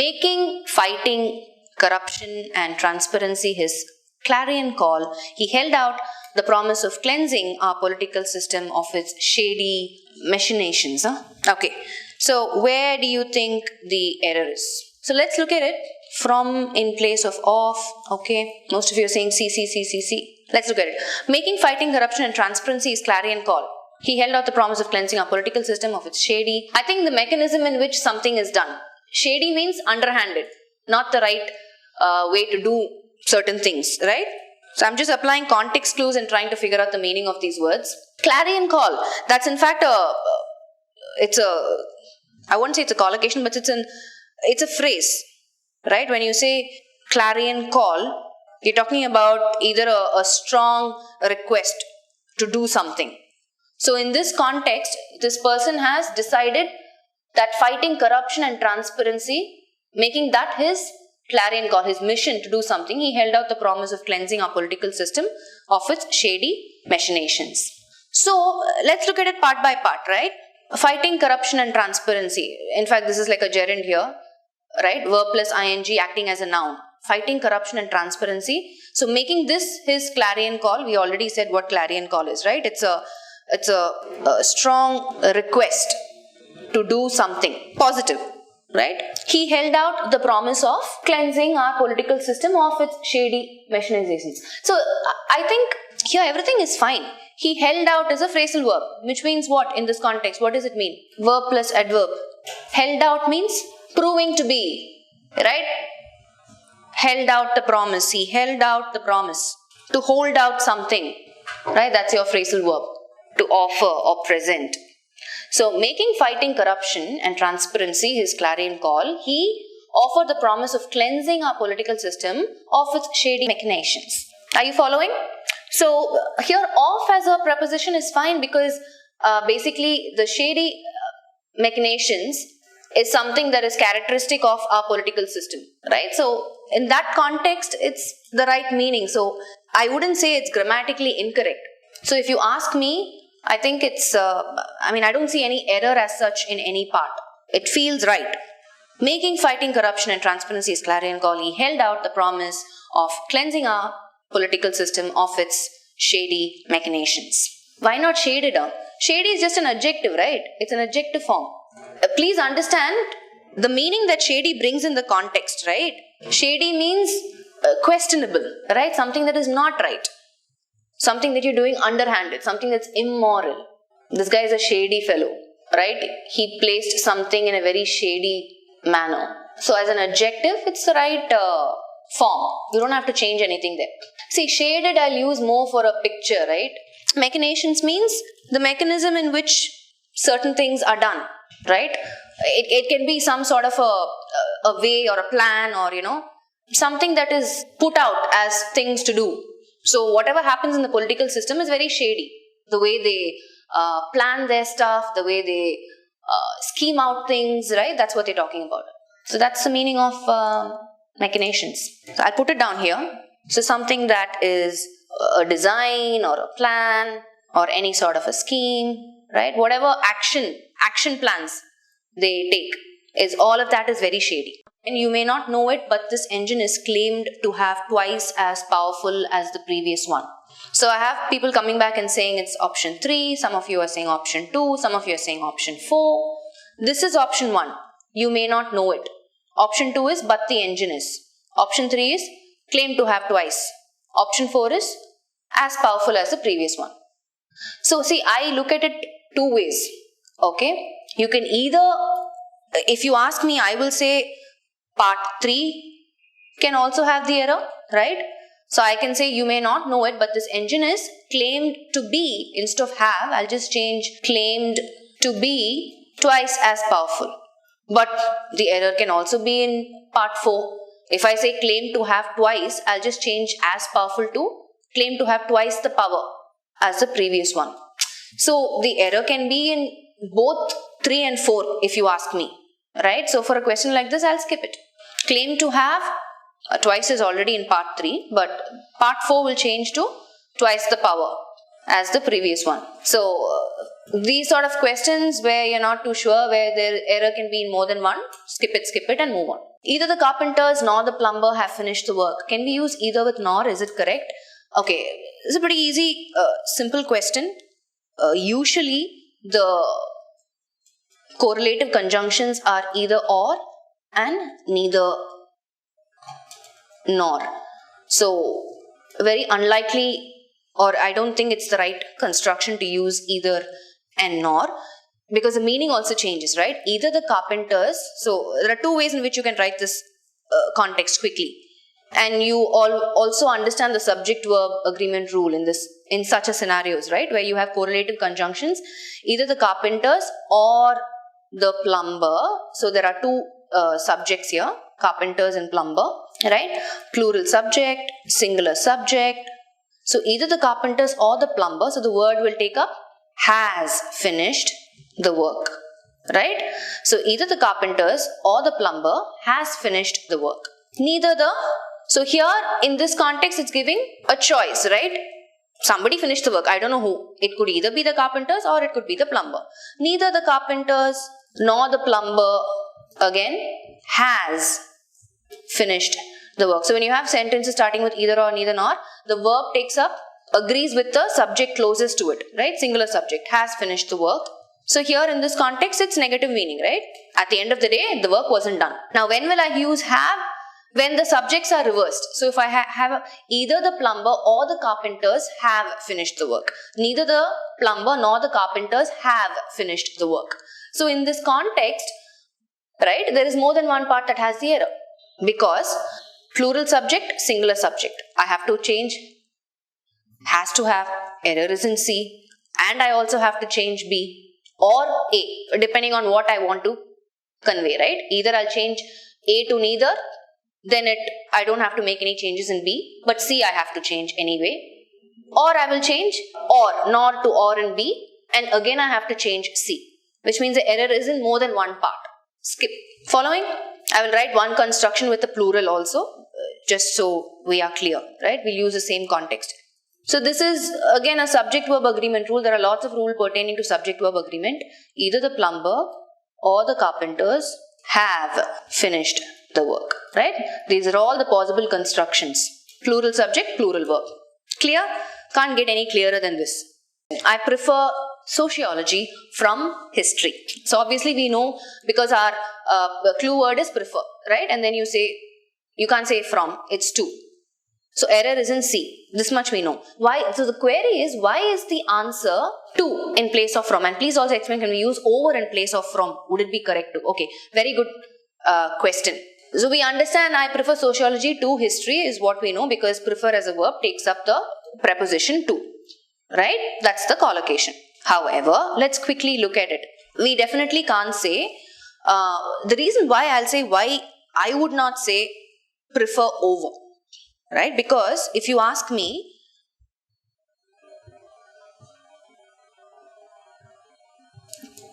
Making fighting corruption and transparency his clarion call, he held out the promise of cleansing our political system of its shady machinations. Okay, so where do you think the error is? So let's look at it from in place of okay. Most of you are saying C. Let's look at it. Making fighting corruption and transparency his clarion call. He held out the promise of cleansing our political system of its shady. I think the mechanism in which something is done. Shady means underhanded, not the right way to do certain things, right? So I'm just applying context clues and trying to figure out the meaning of these words. Clarion call, that's in fact I wouldn't say it's a collocation, but it's a phrase, right? When you say clarion call, you're talking about either a strong request to do something. So in this context, this person has decided that fighting corruption and transparency, making that his clarion call, his mission to do something, he held out the promise of cleansing our political system of its shady machinations. So let's look at it part by part, right? Fighting corruption and transparency. In fact, this is like a gerund here, right? Verb plus ing acting as a noun. Fighting corruption and transparency. So making this his clarion call, we already said what clarion call is, right? It's a strong request to do something positive, right? He held out the promise of cleansing our political system of its shady machinations. So I think here everything is fine. He held out as a phrasal verb, which means what in this context? What does it mean? Verb plus adverb. Held out means proving to be, right? Held out the promise. He held out the promise. To hold out something, right? That's your phrasal verb. To offer or present. So making fighting corruption and transparency his clarion call, he offered the promise of cleansing our political system of its shady machinations. Are you following? So here of as a preposition is fine because basically the shady machinations is something that is characteristic of our political system, right? So in that context, it's the right meaning. So I wouldn't say it's grammatically incorrect. So if you ask me, I think it's, I don't see any error as such in any part. It feels right. Making fighting corruption and transparency his clarion call, he held out the promise of cleansing our political system of its shady machinations. Why not shaded on? Shady is just an adjective, right? It's an adjective form. Please understand the meaning that shady brings in the context, right? Shady means questionable, right? Something that is not right. Something that you're doing underhanded, something that's immoral. This guy is a shady fellow, right? He placed something in a very shady manner. So as an adjective, it's the right form. You don't have to change anything there. See, shaded I'll use more for a picture, right? Machinations means the mechanism in which certain things are done, right? It can be some sort of a way or a plan or, something that is put out as things to do. So whatever happens in the political system is very shady. The way they plan their stuff, the way they scheme out things, right? That's what they're talking about. So that's the meaning of machinations. So I'll put it down here. So something that is a design or a plan or any sort of a scheme, right? Whatever action plans they take, is all of that is very shady. And you may not know it, but this engine is claimed to have twice as powerful as the previous one. So I have people coming back and saying it's option 3, some of you are saying option 2, some of you are saying option 4. This is option 1. You may not know it. Option 2 is but the engine is. Option 3 is claimed to have twice. Option 4 is as powerful as the previous one. So see, I look at it two ways. Okay? You can either, if you ask me, I will say part 3 can also have the error, right? So I can say you may not know it, but this engine is claimed to be, instead of have, I'll just change claimed to be twice as powerful. But the error can also be in part 4. If I say claim to have twice, I'll just change as powerful to claim to have twice the power as the previous one. So the error can be in both 3 and 4 if you ask me, right? So for a question like this, I'll skip it. Claim to have twice is already in part 3, but part 4 will change to twice the power as the previous one. So these sort of questions where you're not too sure, where their error can be in more than one, skip it and move on. Either the carpenters nor the plumber have finished the work. Can we use either with nor? Is it correct? Okay, it's a pretty easy, simple question. Usually the correlative conjunctions are either or and neither nor. So very unlikely, or I don't think it's the right construction to use either and nor, because the meaning also changes, right? Either the carpenters, so there are two ways in which you can write this context quickly, and you also understand the subject verb agreement rule in such a scenarios, right, where you have correlative conjunctions, either the carpenters or the plumber. So there are two subjects here, carpenters and plumber, right? Plural subject, singular subject. So either the carpenters or the plumber, so the word will take up has finished the work, right? So either the carpenters or the plumber has finished the work. Neither the, so here in this context it's giving a choice, right? Somebody finished the work, I don't know who. It could either be the carpenters or it could be the plumber. Neither the carpenters nor the plumber, again, has finished the work. So when you have sentences starting with either or, neither nor, the verb takes up, agrees with the subject closest to it, right? Singular subject, has finished the work. So here in this context, it's negative meaning, right? At the end of the day, the work wasn't done. Now when will I use have? When the subjects are reversed. So if I have either the plumber or the carpenters have finished the work. Neither the plumber nor the carpenters have finished the work. So in this context, right, there is more than one part that has the error, because plural subject, singular subject. I have to change has to have, error is in C, and I also have to change B or A, depending on what I want to convey, right? Either I'll change A to neither, then I don't have to make any changes in B, but C I have to change anyway. Or I will change or, nor to or in B, and again I have to change C, which means the error is in more than one part. Skip. Following, I will write one construction with the plural also, just so we are clear, right? We'll use the same context. So this is again a subject-verb agreement rule. There are lots of rules pertaining to subject-verb agreement. Either the plumber or the carpenters have finished the work, right? These are all the possible constructions. Plural subject, plural verb. Clear? Can't get any clearer than this. I prefer sociology from history. So obviously we know, because our clue word is prefer, right? And then you can't say from, it's to. So error is in C. This much we know. Why? So the query is, why is the answer to in place of from? And please also explain, can we use over in place of from? Would it be correct to? Okay, very good question. So we understand I prefer sociology to history is what we know, because prefer as a verb takes up the preposition to, right? That's the collocation. However, let's quickly look at it. We definitely can't say, the reason why I'll say why I would not say prefer over, right? Because if you ask me,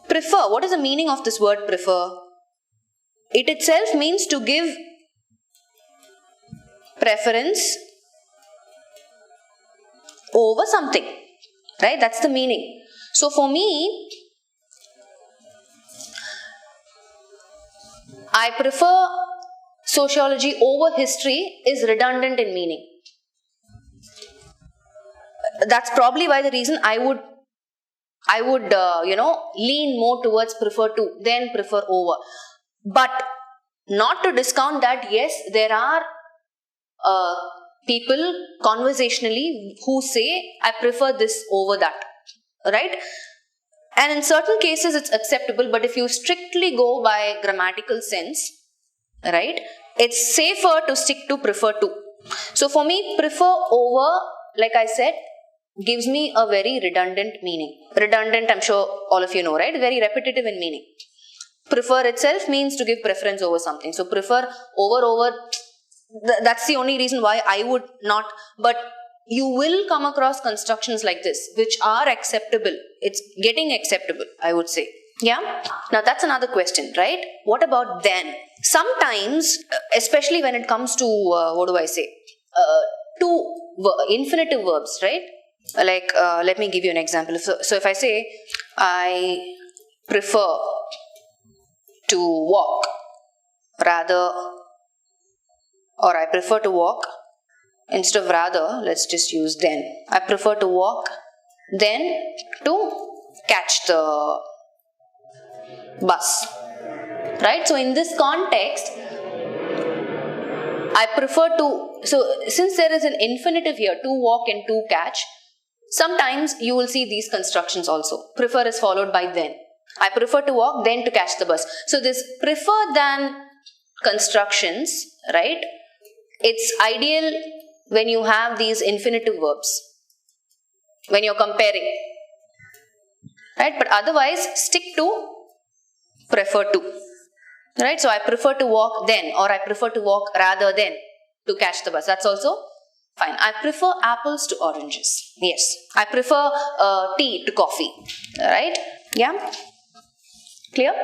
prefer, what is the meaning of this word prefer? It itself means to give preference over something, right? That's the meaning. So for me, I prefer sociology over history is redundant in meaning. That's probably why the reason I would lean more towards prefer to than prefer over. But not to discount that, yes, there are people conversationally who say I prefer this over that, right? And in certain cases it's acceptable, but if you strictly go by grammatical sense, right, it's safer to stick to prefer to. So for me, prefer over, like I said, gives me a very redundant meaning. Redundant, I'm sure all of you know, right? Very repetitive in meaning. Prefer itself means to give preference over something. So prefer over, that's the only reason why I would not. But you will come across constructions like this, which are acceptable. It's getting acceptable, I would say. Yeah. Now that's another question, right? What about then? Sometimes, especially when it comes to, two infinitive verbs, right? Like, let me give you an example. So if I say, I prefer to walk rather, or I prefer to walk instead of rather, let's just use then. I prefer to walk then to catch the bus. Right? So in this context, I prefer to, so since there is an infinitive here, to walk and to catch, sometimes you will see these constructions also. Prefer is followed by then. I prefer to walk then to catch the bus. So this prefer than constructions, right? It's ideal when you have these infinitive verbs, when you're comparing, right? But otherwise, stick to prefer to, right? So I prefer to walk then, or I prefer to walk rather than to catch the bus. That's also fine. I prefer apples to oranges. Yes. I prefer tea to coffee, right? Yeah. Clear?